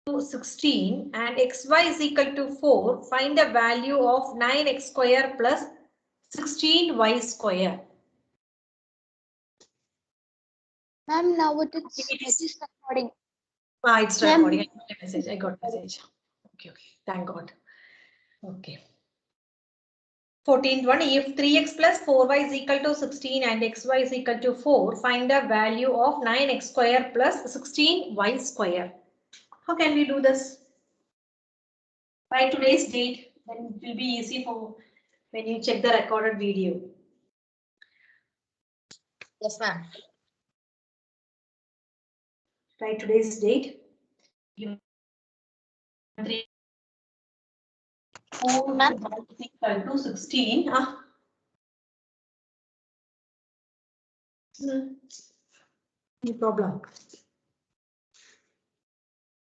to 16 and xy is equal to 4, find the value of 9x square plus 16y square. Ma'am, now it is recording. It's recording. I got a message. Okay. Thank God. Okay. 14th one, if 3x plus 4y is equal to 16 and xy is equal to 4, find the value of 9x square plus 16y square. How can we do this? By today's date, then it will be easy for when you check the recorded video. Yes, ma'am. By today's date, 3 4 is equal to 16. No problem.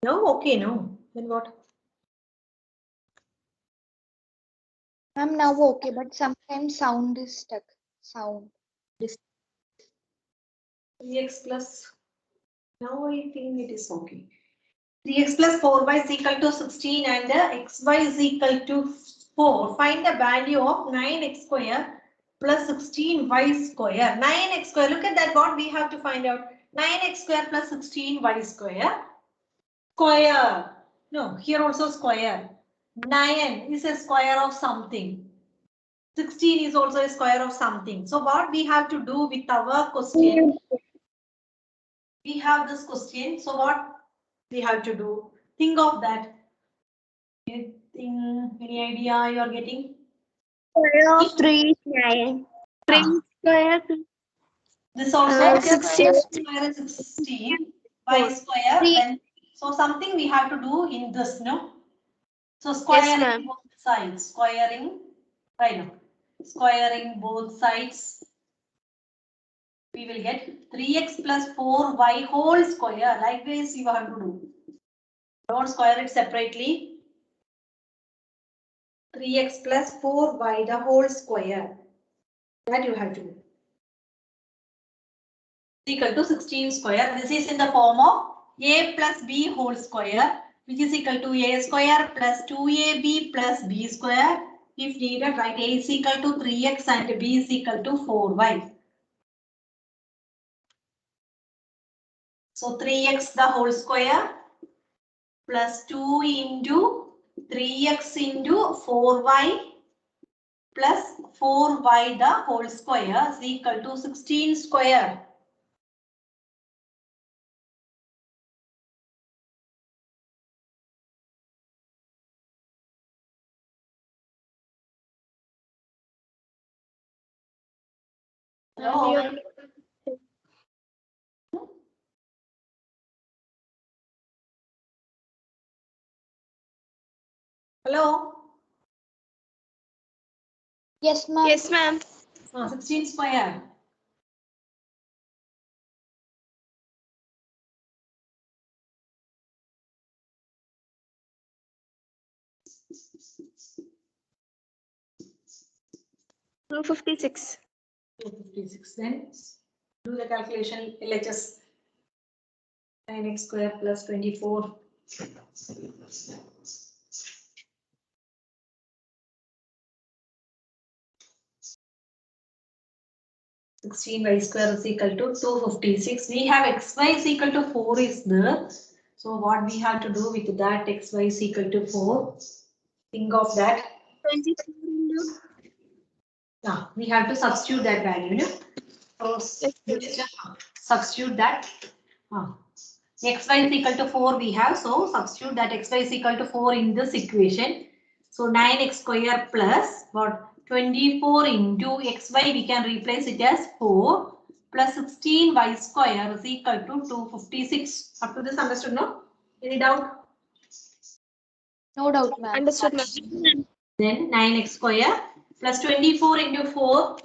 No, okay, no. Then what? Ma'am, now okay, but sometimes sound is stuck. Sound. 3x plus. Now I think it is okay. 3x plus 4y is equal to 16 and xy is equal to 4. Find the value of 9x square plus 16y square. 9x square. Look at that. What we have to find out. 9x square plus 16y square. Square. No, here also square. 9 is a square of something. 16 is also a square of something. So what we have to do with our question? We have this question. So what we have to do? Think of that. Anything, any idea you are getting? Square of 3 is 9. 3 square. This also 16. square is 16. Y square. Then, so something we have to do in this, no? So squaring both sides. Squaring, right now. Squaring both sides. We will get 3x plus 4y whole square. Likewise, you have to do. Don't square it separately. 3x plus 4y the whole square. That you have to do. Equal to 16 square. This is in the form of a plus b whole square, which is equal to a square plus 2ab plus b square. If needed, write a is equal to 3x and b is equal to 4y. So 3x the whole square plus 2 into 3x into 4y plus 4y the whole square is equal to 16 square. Hello. Hello. Yes, ma'am. Yes, ma'am. 16 square. Two 56. 256. Then do the calculation. LHS 9x square plus 24. Y square is equal to 256. We have xy is equal to 4 is there. So what we have to do with that xy is equal to 4. Think of that. 24 into. Now we have to substitute that value. No? So substitute that. Xy is equal to 4 we have. So substitute that xy is equal to 4 in this equation. So 9x square plus what? 24 into xy we can replace it as 4 plus 16y square is equal to 256. Up to this understood, no? Any doubt? No doubt, ma'am. Understood, ma'am. Then 9x square plus 24 into 4.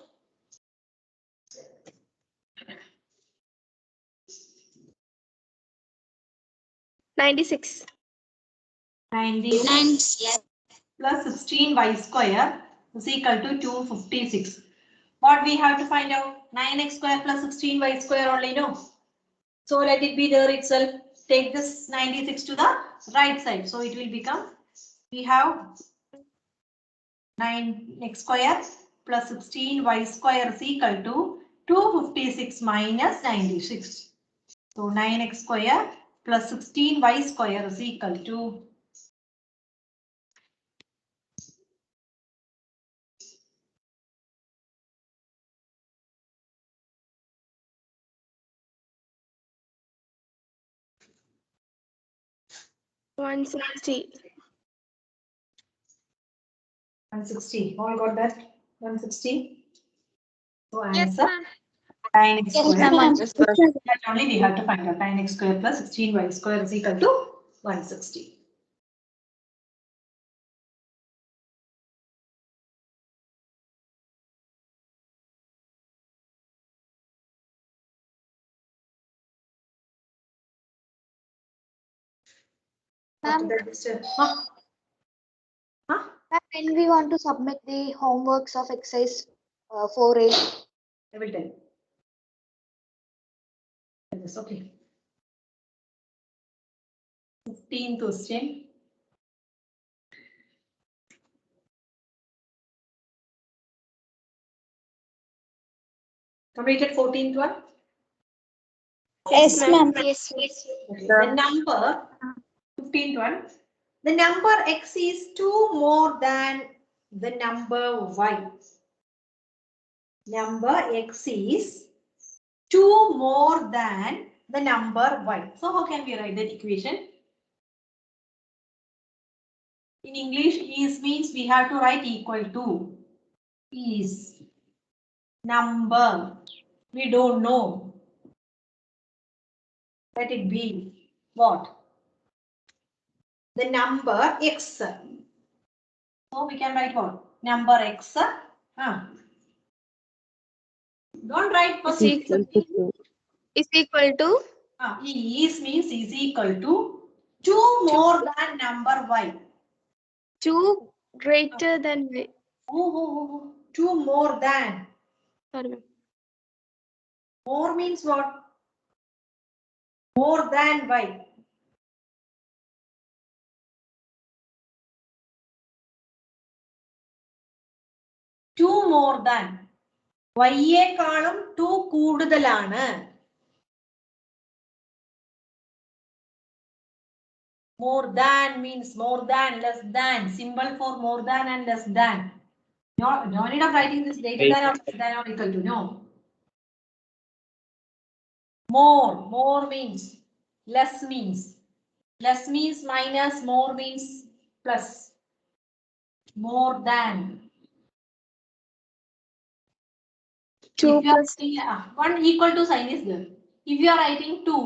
$96. 96 plus 16y square is equal to 256. What we have to find out? 9x square plus 16y square only, no? So let it be there itself. take this 96 to the right side. So it will become, we have 9x square plus 16y square is equal to 256 minus 96. So 9x square plus 16y square is equal to 160. 160. All got that? 160. So Yes, answer ma'am. 9x Yes, square. ma'am. That only we have to find out. 9x square plus 16y square is equal to 160. Ma'am, Huh? ma'am, when we want to submit the homeworks of exercise 4A, I will tell you. Yes, okay. 15th question. Completed 14th one? Yes, ma'am. yes, Okay. The number 15th one. The number x is 2 more than the number y. Number x is 2 more than the number y. So how can we write that equation? In English, is means we have to write equal to. Is number. We don't know. Let it be what? The number x. So we can write what? Number x. Don't write first. Is equal to Is means is equal to 2 more than number y. 2 greater than. 2 more than. Sorry, ma'am. More means what? More than y. Two more than. Y യേക്കാളും 2 കൂടുതലാണ്. More than means more than, less than. Symbol for more than and less than. No need of writing this greater than or less than or equal to. No. More means. Less means. Less means minus, more means plus. More than. 2 If you are plus writing, one equal to sign is there. If you are writing 2,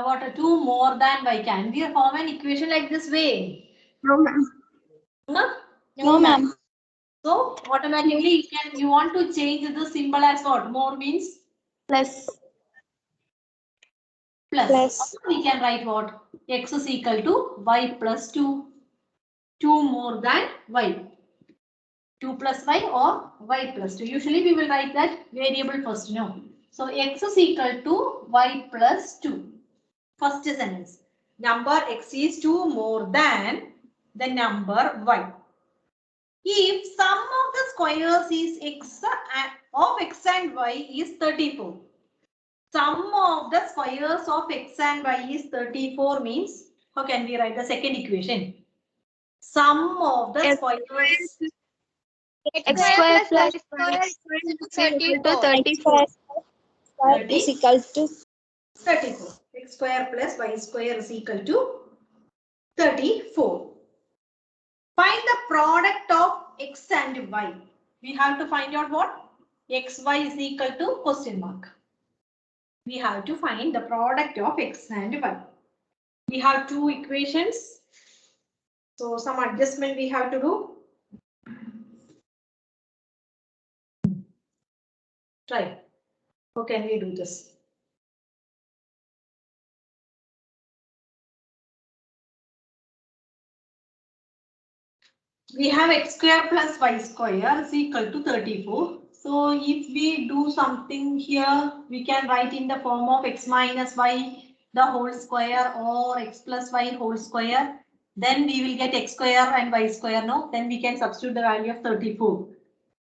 what a 2 more than y, can we form an equation like this way? no, ma'am. Huh? no, ma'am. So automatically you want to change the symbol as what? More means Plus. plus. We can write what? X is equal to y plus 2. 2 more than y. 2 plus y or y plus 2. Usually we will write that variable first. No. So x is equal to y plus 2. First sentence. Number x is 2 more than the number y. If sum of the squares is x of x and y is 34. Sum of the squares of x and y is 34 means, how can we write the second equation? Sum of the squares. X square plus y square is equal to 34. 34. Is equal to 34. X square plus y square is equal to 34. Find the product of x and y. We have to find out what? Xy is equal to question mark. We have to find the product of x and y. We have two equations. So some adjustment we have to do. Try. How can we do this? We have x square plus y square is equal to 34. So if we do something here, we can write in the form of x minus y. the whole square or x plus y whole square, then we will get x square and y square, no? Then we can substitute the value of 34.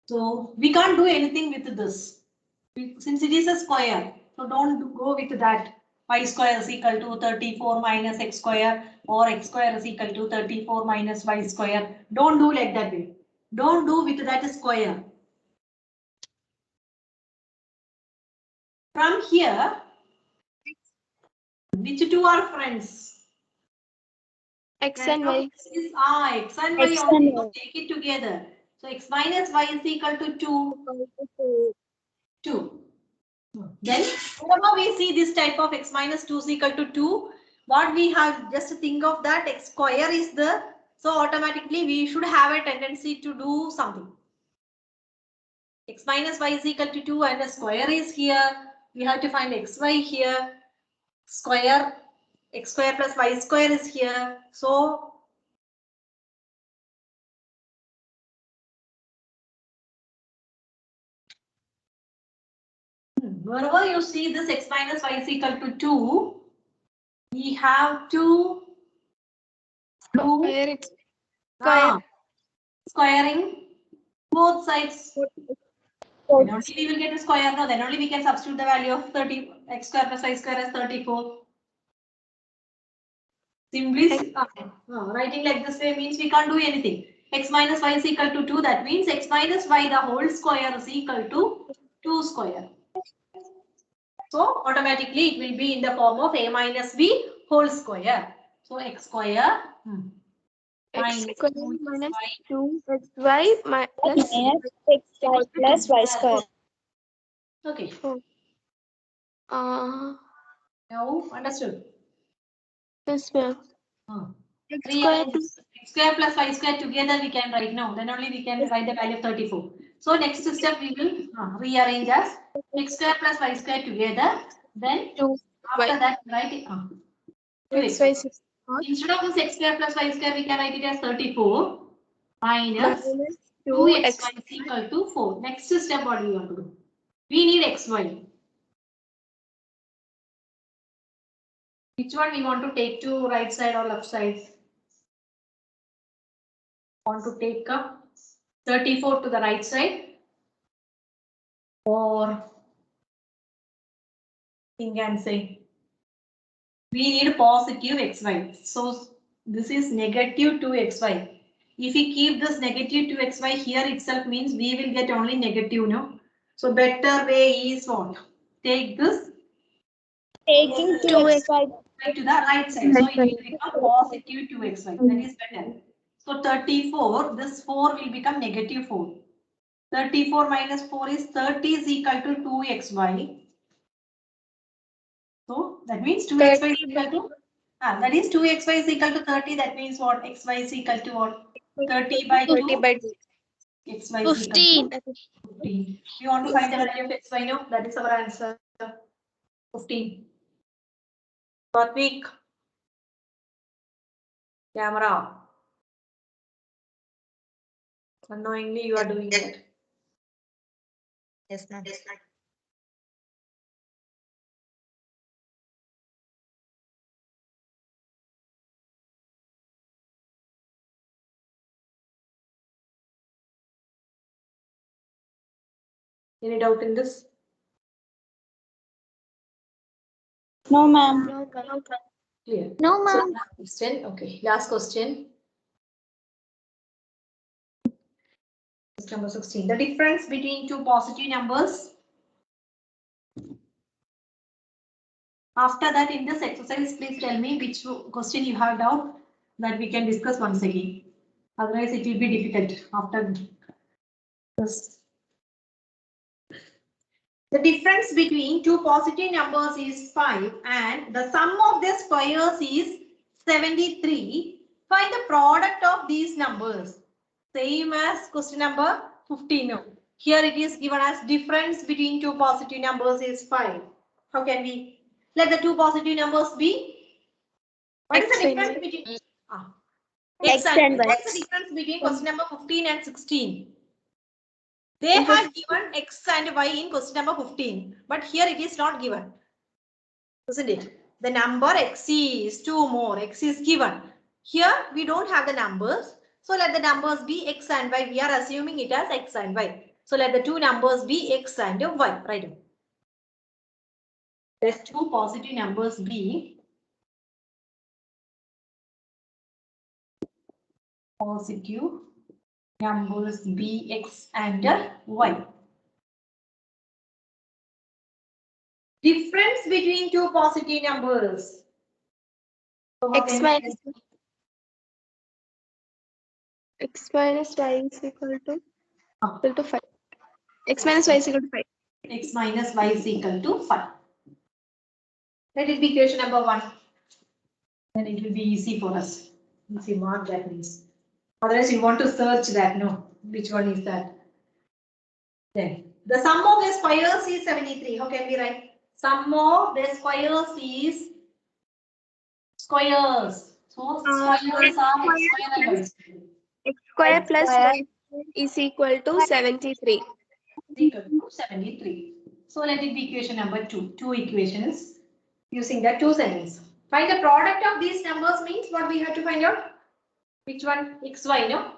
So we can't do anything with this. Since it is a square, so don't go with that. Y square is equal to 34 minus x square or x square is equal to 34 minus y square. Don't do like that way. Don't do with that square. From here, which two are friends? X and Y. X is x and y X only. and So Y. take it together. So x minus y is equal to 2. Then whenever we see this type of x minus 2 is equal to 2, what we have just think of that x square is the, so automatically we should have a tendency to do something. X minus y is equal to 2 and the square is here. We have to find xy here. Square, x square plus y square is here. So whenever you see this x minus y is equal to 2, we have to do squaring both sides. Then only we will get a square, no, then only we can substitute the value of 30, x square plus y square as 34. Simply writing like this way means we can't do anything. X minus y is equal to 2, that means x minus y the whole square is equal to 2 square. So automatically it will be in the form of a minus b whole square. So x square X minus square minus 2xy Minus xy plus y square. Okay. Uh, Now understood. Yes, ma'am. X X square square plus y square together we can write now. Then only we can write the value of 34. So next step we will rearrange as x square plus y square together. Then to after that write it. xy Instead of this x square plus y square we can write it as 34 minus 2xy 2x is equal to 4. Next step what do we want to do? We need xy. Which one we want to take to right side or left side? Want to take up 34 to the right side or think and say we need positive xy. So this is negative 2xy. If we keep this negative 2xy here itself means we will get only negative, no? So better way is what? Take this Taking 2xy to the right side. So it will become positive 2xy. That is better. So 34, this 4 will become negative 4. 34 minus 4 is 30 is equal to 2xy. So that means 2xy is equal to, that is 2xy is equal to 30. That means what? Xy is equal to what? 30 by 2. 30 by 2. Xy is equal to 15. 15. You want to find the value of xy now? That is our answer. 15. Pratik. Camera. Unknowingly you are doing that. Yes, ma'am. Any doubt in this? No, ma'am. No, Clear. No, So, ma'am. question. Okay. Last question. Number 16. The difference between two positive numbers. After that, in this exercise, please tell me which question you have doubt that we can discuss once again. Otherwise, it will be difficult after this. The difference between two positive numbers is 5 and the sum of their squares is 73. Find the product of these numbers. Same as question number 15. No. Here it is given as difference between two positive numbers is 5. How can we? Let the two positive numbers be. What is the difference between X and Y? What's the difference between question number 15 and 16? They have given X and Y in question number 15, but here it is not given, isn't it? the number x is 2 more, x is given. Here we don't have the numbers. So let the numbers be x and y. We are assuming it as x and y. So let the two numbers be x and y. Right. Let two positive numbers be positive numbers be x and y. Difference between two positive numbers. X minus y is equal to 5. X minus y is equal to 5. X minus y is equal to 5. Let it be equation number 1. Then it will be easy for us. If you mark that means. Otherwise you want to search that. No. Which one is that? Then the sum of the squares is 73. How can we write? Sum of the squares is squares. So squares are x square and y square. X square plus square. y is equal to 73. Equal to 73. So let it be equation number 2. Two equations using the two signs. Find the product of these numbers means what we have to find out? Which one? XY, no?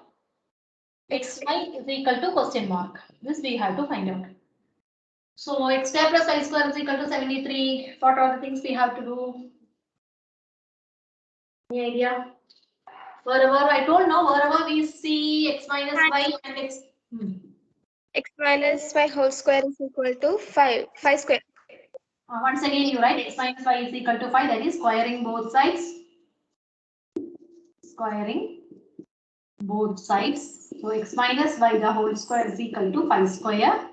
XY is equal to question mark. This we have to find out. So x square plus y square is equal to 73. What are the things we have to do? Any idea? Wherever I told no, wherever we see x minus y and x. X minus y whole square is equal to 5. 5 square. Once again you write x minus y is equal to 5, that is squaring both sides. Squaring both sides. So x minus y the whole square is equal to 5 square.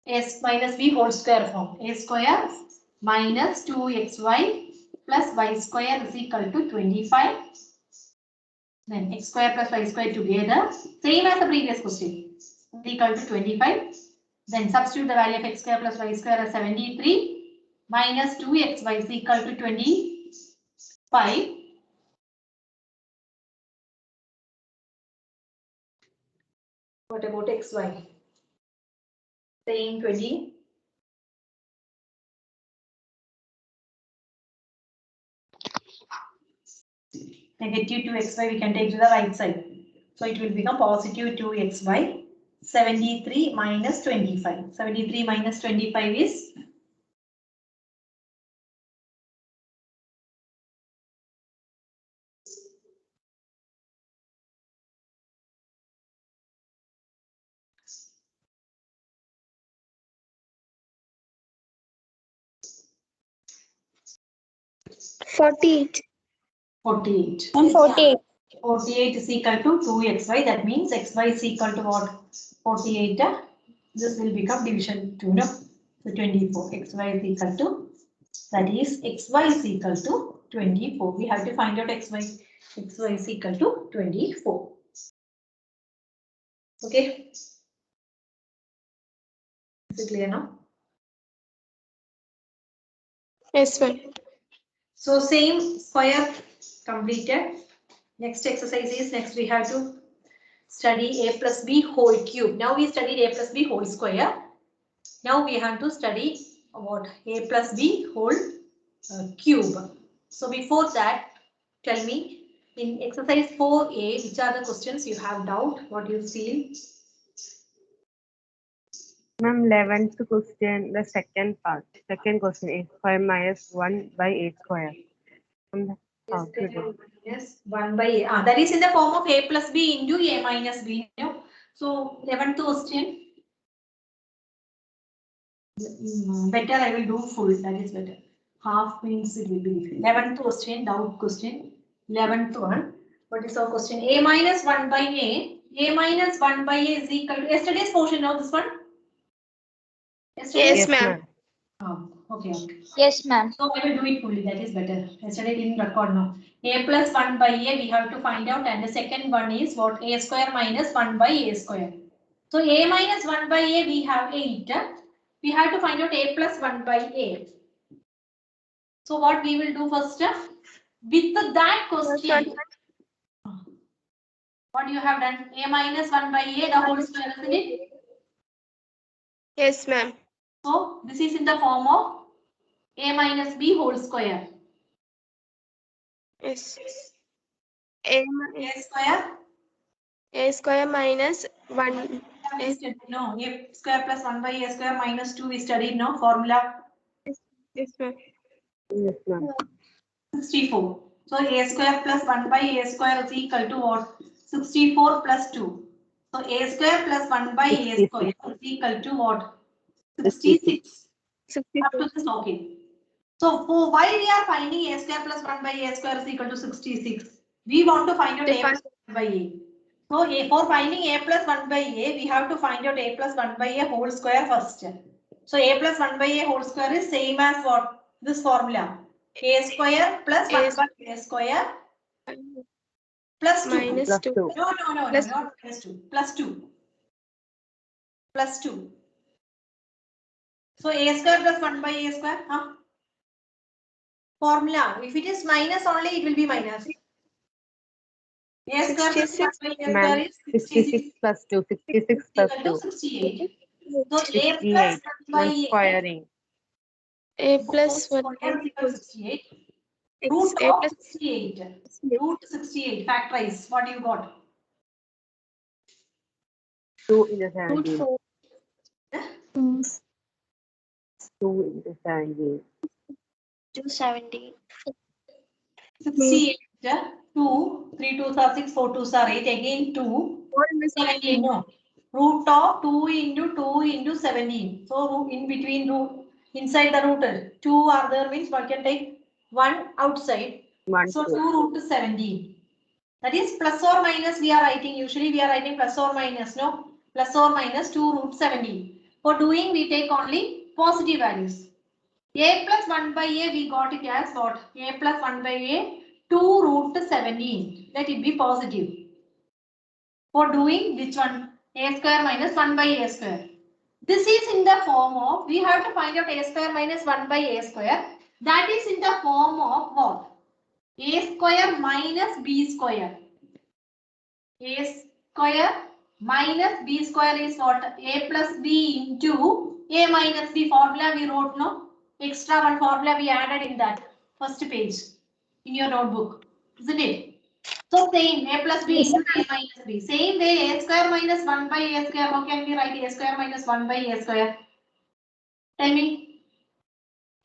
S minus b whole square form. A square minus 2xy plus y square is equal to 25. Then x square plus y square together. Same as the previous question. Equal to 25. Then substitute the value of x square plus y square as 73 minus 2xy is equal to 25. What about xy? Same 20. Negative 2xy we can take to the right side. So it will become positive 2xy. 73 minus 25. 73 minus 25 is 48. 48. 48. 48 is equal to 2xy. That means xy is equal to what? 48. This will become division 2. No? So 24. Xy is equal to, that is xy is equal to 24. We have to find out xy. Xy is equal to 24. Okay. Is it clear now? Yes, ma'am. So same square completed. Next exercise is, next we have to study a plus b whole cube. Now we studied a plus b whole square. Now we have to study what? A plus b whole cube. So before that, tell me in exercise 4a, which are the questions you have doubt? What you feel? Ma'am, 11th question, the second part. Second question, a square minus 1 by a square. Yes, 1 by a. That is in the form of a plus b into a minus b. No? So 11th question. Better I will do full. That is better. Half means it will be 11th question, doubt question. 11th one. What is our question? A minus 1 by a. A minus 1 by a is equal to yesterday's portion. Now this one. Yes, ma'am. Okay. Yes, ma'am. So I will do it fully. That is better. Yesterday didn't record now. A plus 1 by a we have to find out, and the second one is what? A square minus 1 by a square. So a minus 1 by a we have 8. We have to find out a plus 1 by a. So what we will do first? With that question, what you have done? A minus 1 by a the whole square, isn't it? Yes, ma'am. So this is in the form of A minus B whole square. Yes. A square. A square minus 1. We studied, no, A square plus 1 by A square minus 2 we studied, no, formula Yes, ma'am. Yes, ma'am. 64. So A square plus 1 by A square is equal to what? 64 plus 2. So A square plus 1 by A square is equal to what? 66. Up 64. to this, okay. So for why we are finding A square plus 1 by A square is equal to 66? We want to find out A plus 1 by A. So for finding A plus 1 by A, we have to find out A plus 1 by A whole square first. So A plus 1 by A whole square is same as what? This formula. A square plus 1 by A square plus 2. Minus Plus 2. 2. No, Plus not plus 2. Plus 2. Plus 2. So A square plus 1 by A square. Huh? Formula. If it is minus only, it will be minus. A square plus 1 by A square Ma'am, is 66 plus 2. 66 plus equal 2. to 68. So A plus 68. 1 by 1 squaring. A plus 1 square is equal to 68. X Root A of plus 68. Root 68. Factorize. What you got? 2 into root 17. 4. 2 into 17. 270. 68. 2. 3 2s are 6. 4 2s are 8. Again 2. 17. No. Root of 2 into 2 into 17. So in between root, inside the root 2 are there means one can take 1 outside. 1, So 2. 2 root is 17. That is plus or minus we are writing. Usually we are writing plus or minus. No. Plus or minus 2 root 17. For doing we take only positive values. A plus 1 by A we got it as what? A plus 1 by A 2 root 17. Let it be positive. For doing which one? A square minus 1 by A square. This is in the form of, we have to find out A square minus 1 by A square. That is in the form of what? A square minus B square. A square minus B square is what? A plus B into A minus B formula we wrote, no? Extra one formula we added in that first page in your notebook, isn't it? So same A plus B into A minus B. Same way A square minus 1 by A square. How can we write A square minus 1 by A square? Tell me.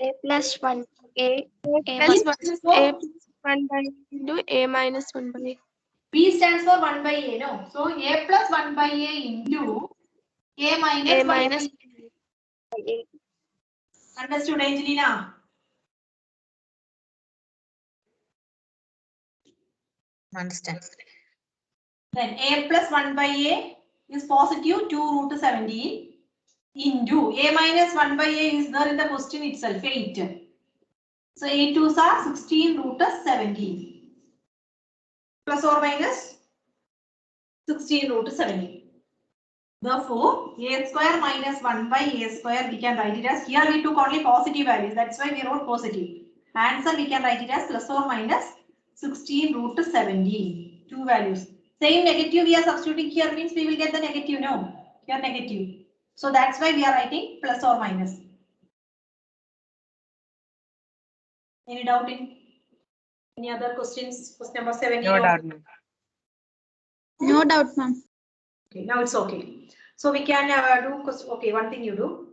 A plus 1. A Plus 1. Stands A for, plus 1 by into A minus 1 by. B stands for 1 by A. No. So A plus 1 by A into A minus A 1 by minus A. Understood, Angelina? Understand. Then A plus 1 by A is positive 2 root 17 into A minus 1 by A is there in the question itself, 8. So 8 2s are 16 root 17. Plus or minus 16 root 17. Therefore, A square minus 1 by A square we can write it as, here we took only positive values, that's why we wrote positive. Answer we can write it as plus or minus 16 root 17. Two values. Same negative we are substituting here means we will get the negative, no? Here negative. So that's why we are writing plus or minus. Any doubt in any other questions? Question number 7. No doubt, ma'am. No doubt, ma'am. Okay, now it's okay. So we can do, okay, one thing you do.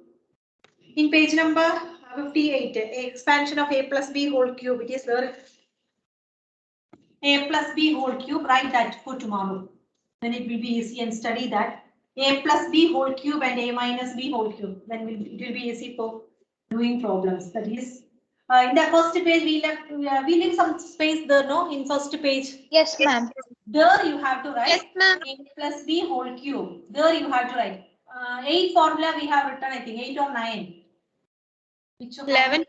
In page number 58, expansion of A plus B whole cube, it is there. A plus B whole cube, write that for tomorrow. Then it will be easy and study that. A plus B whole cube and A minus B whole cube. Then it will be easy for doing problems. That is, in the first page we leave some space there, no? In first page. Yes, ma'am. There you have to write Yes, ma'am. A plus B whole cube. There you have to write 8 formula we have written, I think 8 or 9. Which 11.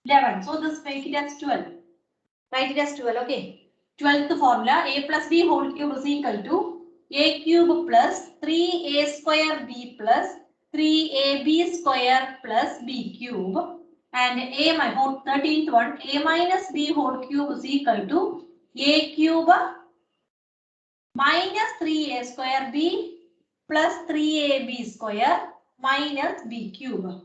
11. So this make it as 12. Write it as 12. Okay. 12th formula A plus B whole cube is equal to A cube plus 3A square B plus 3AB square plus B cube. And A, my 13th one, A minus B whole cube is equal to A cube minus 3A square B plus 3AB square minus B cube.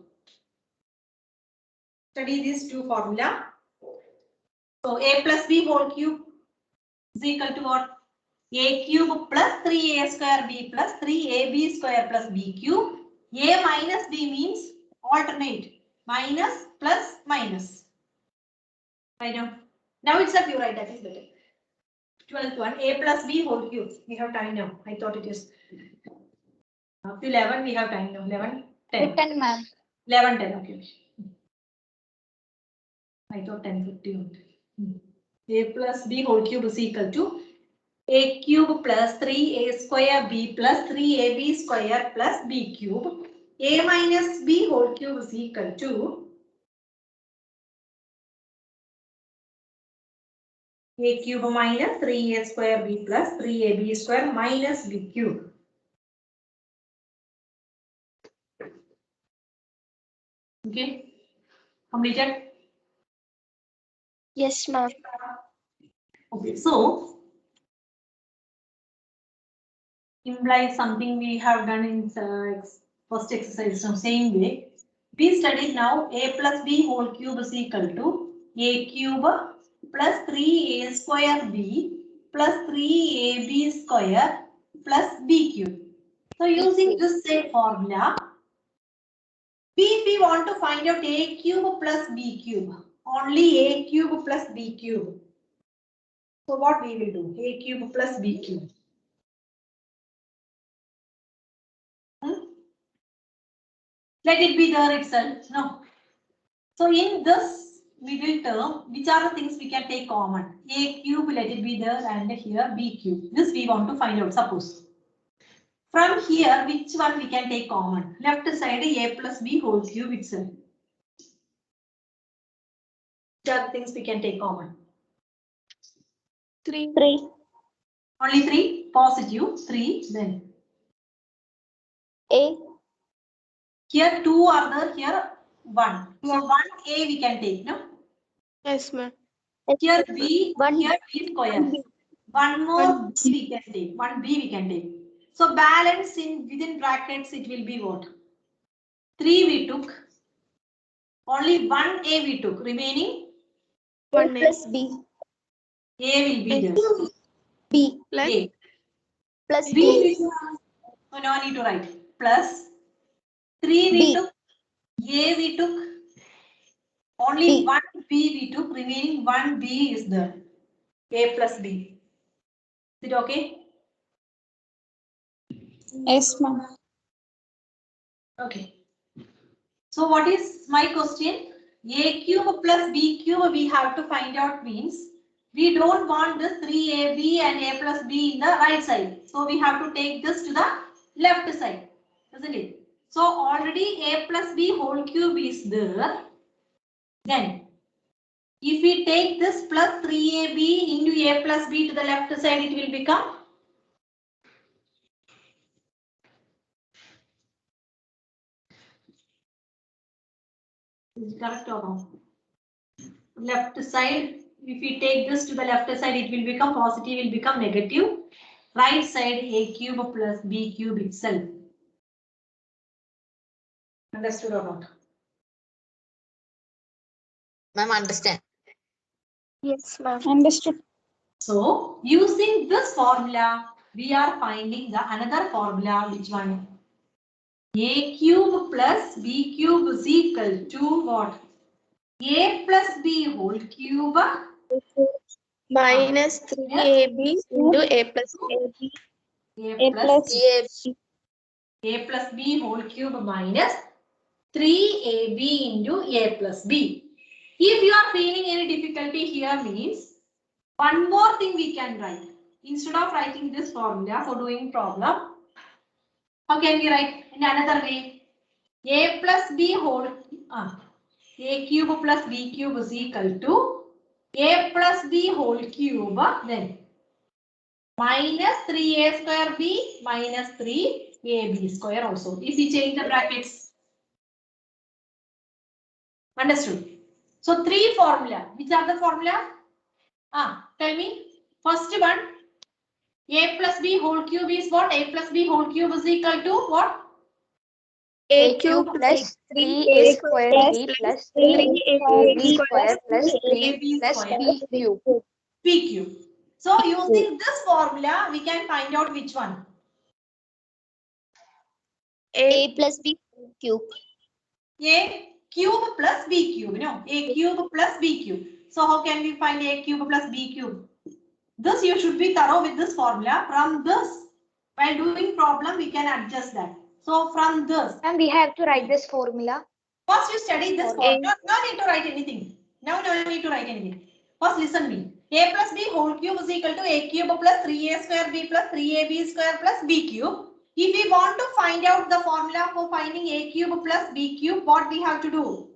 Study these two formula. So a plus b whole cube is equal to what? A cube plus 3a square b plus 3ab square plus b cube. A minus b means alternate. Minus plus minus. I know. Now itself you write, that is better. 12th one, a plus b whole cube. We have time now. I thought it is. Up to 11 we have time now. 11, 10. Written, ma'am. 11, 10. Okay. I thought 10:50. A plus b whole cube is equal to a cube plus 3a square b plus 3ab square plus b cube. A minus b whole cube is equal to a cube minus 3a square b plus 3ab square minus b cube. Okay, completed. Yes, ma'am. Okay, so implies something we have done in first exercise. So same way, we studied now a plus b whole cube is equal to a cube plus 3a square b plus 3ab square plus b cube. So using this same formula, if we want to find out a cube plus b cube, only a cube plus b cube. So what we will do? A cube plus b cube. Let it be there itself. No. So in this middle term, which are the things we can take common? A cube, let it be there, and here b cube. This we want to find out. Suppose. From here, which one we can take common? Left side a plus b whole cube itself. Which are the things we can take common? 3. Only 3. Positive 3. Then A. here 2 are there. Here 1. So 1a we can take. No. Yes, ma'am. Here b. One. Here b square. One more One. b we can take. One b we can take. So balance in within brackets it will be what? 3 we took. Only 1a we took. Remaining 1 plus B. a will be there. B plus A. plus B. B. Oh, no need to write. Plus 3 we B. took. A we took. Only B. 1 b we took. Remaining 1 b is there. A plus b. Is it okay? Yes, ma'am. Okay. So what is my question? A cube plus b cube we have to find out means we don't want this 3ab and a plus b in the right side. So we have to take this to the left side, isn't it? So already a plus b whole cube is there. Then if we take this plus 3ab into a plus b to the left side, it will become is it correct or wrong? Left side, if we take this to the left side, it will become positive, will become negative. Right side, a cube plus b cube itself. Understood or not? Ma'am, understand. Yes, ma'am. Understood. So, using this formula, we are finding the another formula, which one? A cube plus b cube is equal to what? A plus b whole cube Minus 3AB into A plus AB. A plus A plus b whole cube minus 3ab into a plus b. If you are feeling any difficulty here means one more thing we can write. Instead of writing this formula for doing problem, how can we write in another way? A plus b whole a cube plus b cube is equal to a plus b whole cube then minus 3a square b minus 3ab square also. If we change the brackets. Understood? So three formula. Which are the formula? Tell me. First one. A plus b whole cube is what? A plus b whole cube is equal to what? A cube plus 3a square b plus 3ab square plus 3 plus b cube. B cube. So using this formula, we can find out which one. A plus b cube. A cube plus B cube. No, A cube plus B cube. So how can we find A cube plus B cube? This you should be thorough with this formula. From this, while doing problem, we can adjust that. So from this. And we have to write this formula. First you study this A. formula. No need to write anything. Now no need to write anything. First listen me. A plus B whole cube is equal to A cube plus 3A square B plus 3AB square plus B cube. If we want to find out the formula for finding A cube plus B cube, what we have to do?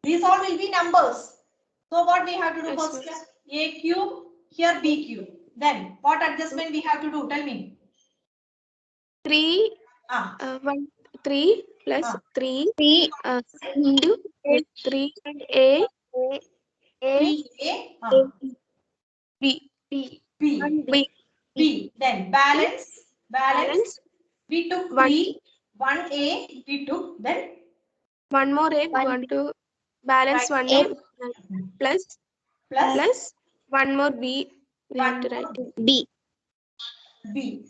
These all will be numbers. So what we have to do first? A cube, here B cube. Then what adjustment we have to do? Tell me. 3 3 plus 3 into 3A B B. Then balance. We took 3, 1A we took, then one more A, one to balance one A plus one more B. We have to write B. B.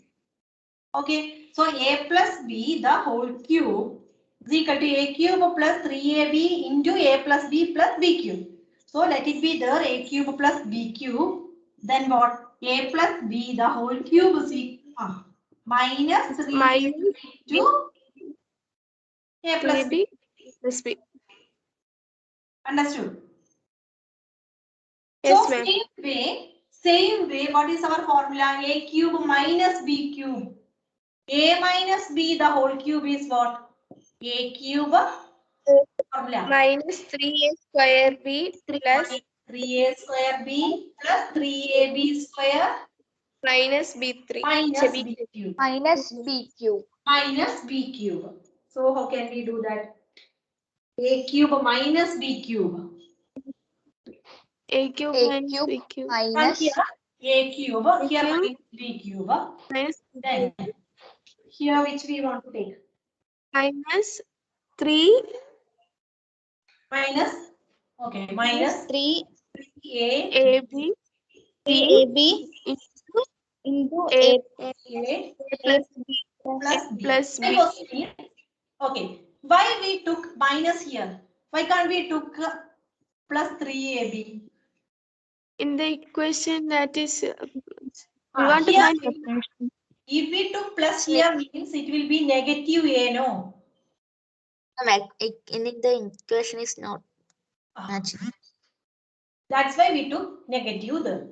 Okay, so A plus B the whole cube is equal to A cube plus 3AB into A plus B plus B cube. So let it be there A cube plus B cube. Then what? A plus B the whole cube is equal minus 3 into A plus B. plus B. Understood? Yes, So ma'am. same way, what is our formula? A cube minus B cube. A minus B the whole cube is what? A cube formula. Minus 3A square B plus 3A square B plus 3AB square minus B3. minus B cube. Minus b cube. Minus B cube. So how can we do that? A cube minus B cube. A cube A minus cube B cube. From minus here, A cube, here minus B cube. Minus Then here which we want to take? minus 3 Minus, okay, minus 3 AB AB into A A plus plus B. plus My B. question is, okay, why we took minus here? Why can't we took plus 3AB? In the equation that is, we Ah, want to here find if we took plus here means it will be negative A, no? in the equation is not matching. That's why we took negative there.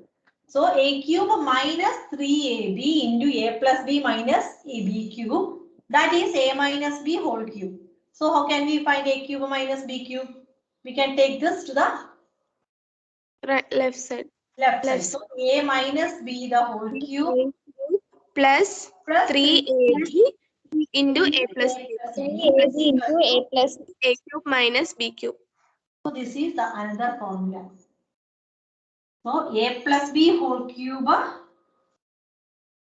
So A cube minus 3AB into A plus B minus AB cube. That is A minus B whole cube. So how can we find A cube minus B cube? We can take this to the right, left side. left side. So A minus B the whole cube Plus plus 3AB into A plus B. into A plus A cube minus B cube. So this is the another formula. So A plus B whole cube,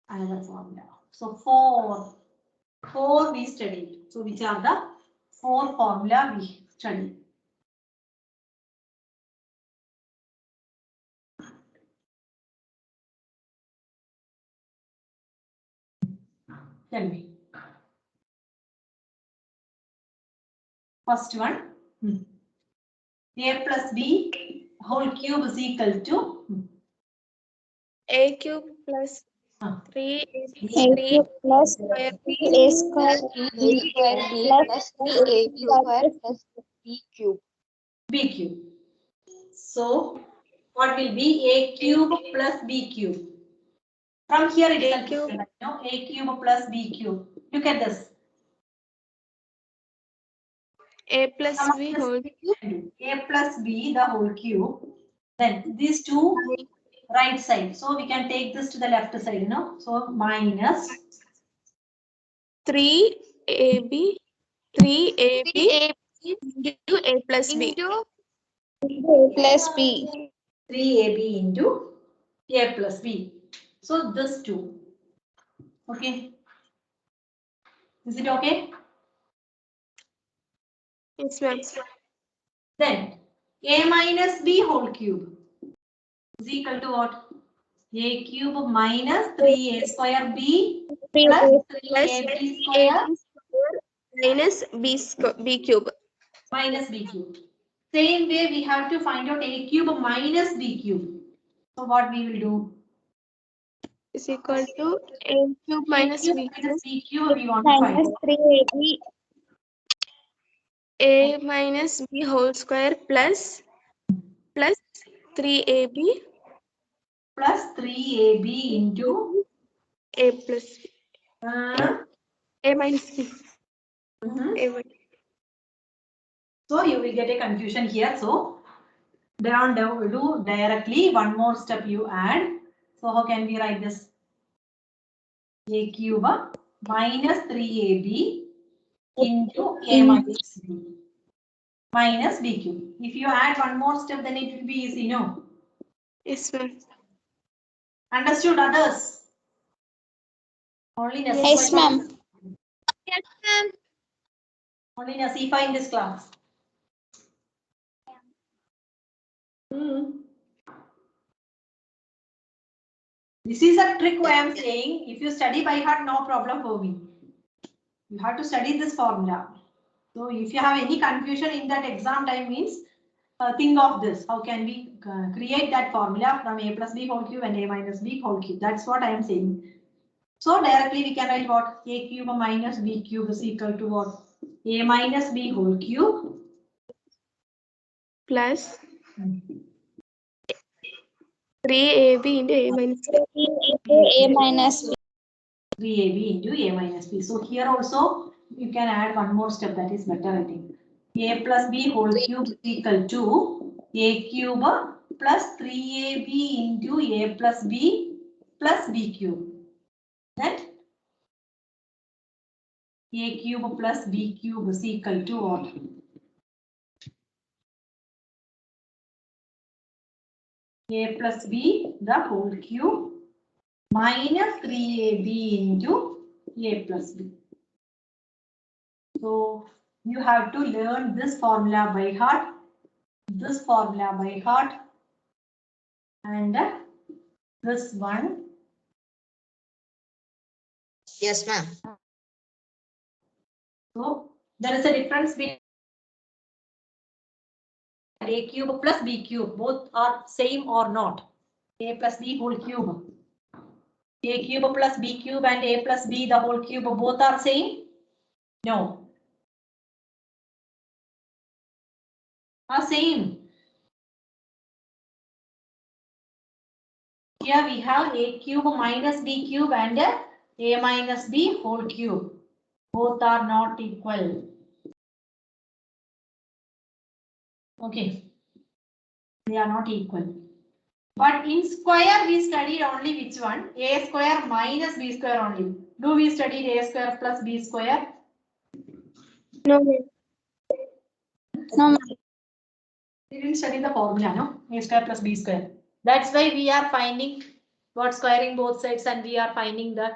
another formula. So four we studied. So which are the 4 formula we studied? Tell me. First one. A plus B whole cube is equal to A cube plus 3 plus square B A square B square B plus 3A square plus B cube. B cube. So what will be A cube plus B cube? From here it is no, A cube plus B cube. Look at this. A plus B whole cube. A plus B the whole cube. Then these two right side. So we can take this to the left side, no? So minus 3AB into A plus B. Plus B. 3AB into A plus B. So this two. Okay. Is it okay? Yes, ma'am. Then a minus b whole cube is equal to what? A cube minus 3a square b plus 3ab square Minus b cube minus b cube. Same way we have to find out a cube minus b cube. So what we will do? is equal to a cube minus A cube b cube. minus b cube we want to find minus out. 3ab A minus b whole square plus 3ab Plus 3ab into a plus uh, a minus b. mhm. A minus. So you will get a confusion here. So don't do directly. One more step you add. So how can we write this? A cube minus 3ab into a minus b minus b cube. If you add one more step, then it will be easy, no? Yes, ma'am. Understood, others? Only Nasifa. Yes, ma'am. Yes, ma'am. Only Nasifa in this class. This is a trick I am saying. If you study by heart, no problem for me. You have to study this formula. So if you have any confusion in that exam time means, think of this. How can we create that formula from a plus b whole cube and a minus b whole cube? That's what I am saying. So directly we can write what? A cube minus b cube is equal to what? A minus b whole cube Plus 3ab into a minus b. a minus b 3ab into a minus b. So here also you can add one more step, that is better, I think. A plus b whole cube is equal to a cube plus 3ab into a plus b cube. That a cube plus b cube is equal to what? A plus b the whole cube minus 3ab into a plus b. So you have to learn this formula by heart, this formula by heart, and this one. Yes, ma'am. So there is a difference between a cube plus b cube. Both are same or not? A plus b whole cube. A cube plus b cube and a plus b the whole cube both are same? No. Are same. Here we have a cube minus b cube and a minus b whole cube. Both are not equal. Okay. They are not equal. But in square we studied only which one? A square minus b square only. Do we study a square plus b square? No, ma'am. no We didn't study the formula, no? A square plus b square. That's why we are finding what squaring both sides and we are finding the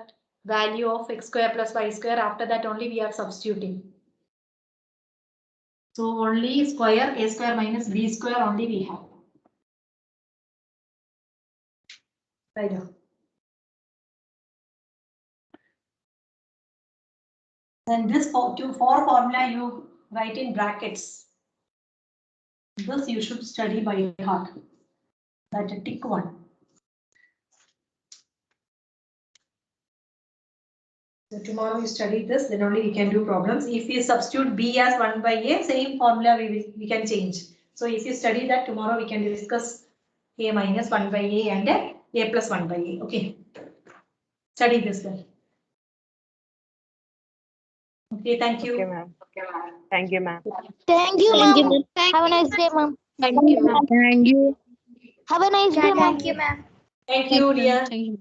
value of x square plus y square. After that only we are substituting. So only square a square minus b square only we have. Right now. And this for formula you write in brackets. This you should study by heart. That a tick one. So tomorrow you study this, then only we can do problems. If we substitute b as 1 by a, same formula we can change. So if you study that, tomorrow we can discuss a minus 1 by a and a plus 1 by a. Okay. Study this then. Okay, thank you. Okay, ma'am. Thank you, ma'am. Thank you, ma'am. Have a nice day, ma'am. Thank you, ma'am. Have a nice day, ma'am. Thank you, ma'am. Thank you, dear. Thank you.